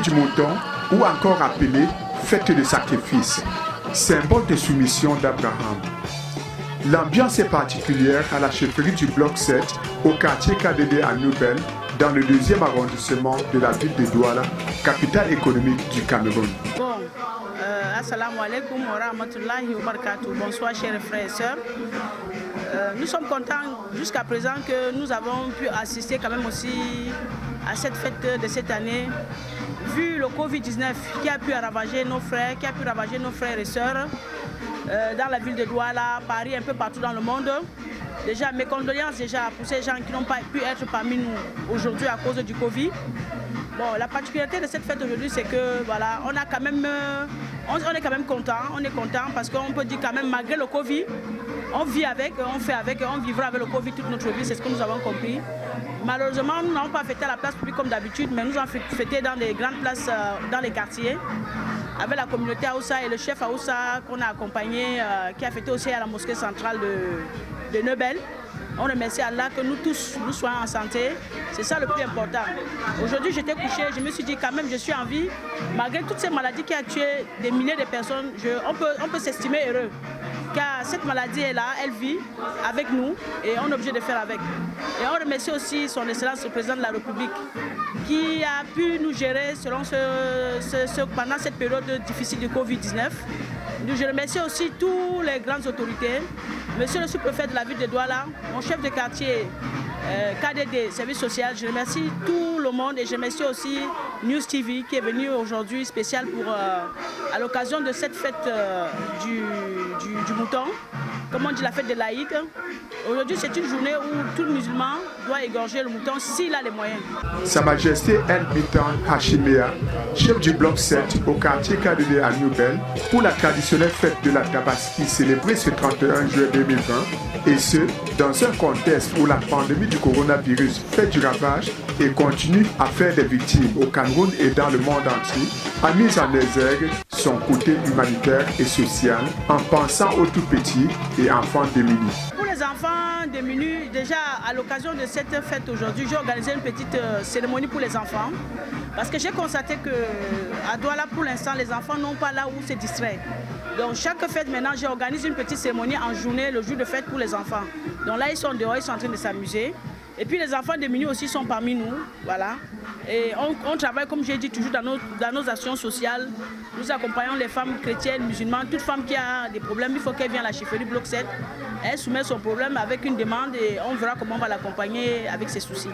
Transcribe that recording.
du mouton, ou encore appelée fête de sacrifice, symbole de soumission d'Abraham. L'ambiance est particulière à la chefferie du bloc 7 au quartier KDD à Nouvelle, dans le 2e arrondissement de la ville de Douala, capitale économique du Cameroun. Assalamu alaikum wa rahmatullahi wa barakatuh. Bonsoir chers frères et sœurs. Nous sommes contents jusqu'à présent que nous avons pu assister quand même aussi à cette fête de cette année. Vu le Covid-19 qui a pu ravager nos frères, et sœurs dans la ville de Douala, Paris, un peu partout dans le monde. Déjà, mes condoléances pour ces gens qui n'ont pas pu être parmi nous aujourd'hui à cause du Covid. Bon, la particularité de cette fête aujourd'hui, c'est que voilà, on est quand même content, parce qu'on peut dire quand même malgré le Covid, on vit avec, on fait avec, on vivra avec le Covid toute notre vie, c'est ce que nous avons compris. Malheureusement, nous n'avons pas fêté à la place publique comme d'habitude, mais nous avons fêté dans les grandes places, dans les quartiers, avec la communauté Aoussa et le chef Aoussa qu'on a accompagné, qui a fêté aussi à la mosquée centrale de Neubel. On remercie Allah que nous tous, nous soyons en santé. C'est ça le plus important. Aujourd'hui, j'étais couché, je me suis dit quand même, je suis en vie. Malgré toutes ces maladies qui ont tué des milliers de personnes, on peut s'estimer heureux. Car cette maladie est là, elle vit avec nous et on est obligé de faire avec. Et on remercie aussi son Excellence le Président de la République qui a pu nous gérer pendant cette période difficile du Covid-19. Je remercie aussi toutes les grandes autorités, monsieur le sous-préfet de la ville de Douala, mon chef de quartier, KDD, service social. Je remercie tout le monde et je remercie aussi News TV qui est venu aujourd'hui spécial à l'occasion de cette fête du mouton, comme on dit la fête de l'Aïd. Aujourd'hui, c'est une journée où tout musulman doit égorger le mouton s'il a les moyens. Sa Majesté El Bitan Hachimea, chef du bloc 7 au quartier KDD à Nouvelle, pour la traditionnelle fête de la Tabaski célébrée ce 31 juin 2020, et ce, dans un contexte où la pandémie du coronavirus fait du ravage et continue à faire des victimes au Cameroun et dans le monde entier, a mis en exergue son côté humanitaire et social en pensant aux tout petits et enfants démunis. Pour les enfants démunis, déjà à l'occasion de cette fête aujourd'hui, j'ai organisé une petite cérémonie pour les enfants parce que j'ai constaté qu'à Douala, pour l'instant, les enfants n'ont pas là où se distraire. Donc chaque fête maintenant, j'organise une petite cérémonie en journée, le jour de fête pour les enfants. Donc là, ils sont dehors, ils sont en train de s'amuser. Et puis les enfants démunis aussi sont parmi nous, voilà. Et on travaille, comme j'ai dit, toujours dans nos actions sociales. Nous accompagnons les femmes chrétiennes, musulmanes. Toute femme qui a des problèmes, il faut qu'elle vienne à la chefferie bloc 7. Elle soumet son problème avec une demande et on verra comment on va l'accompagner avec ses soucis.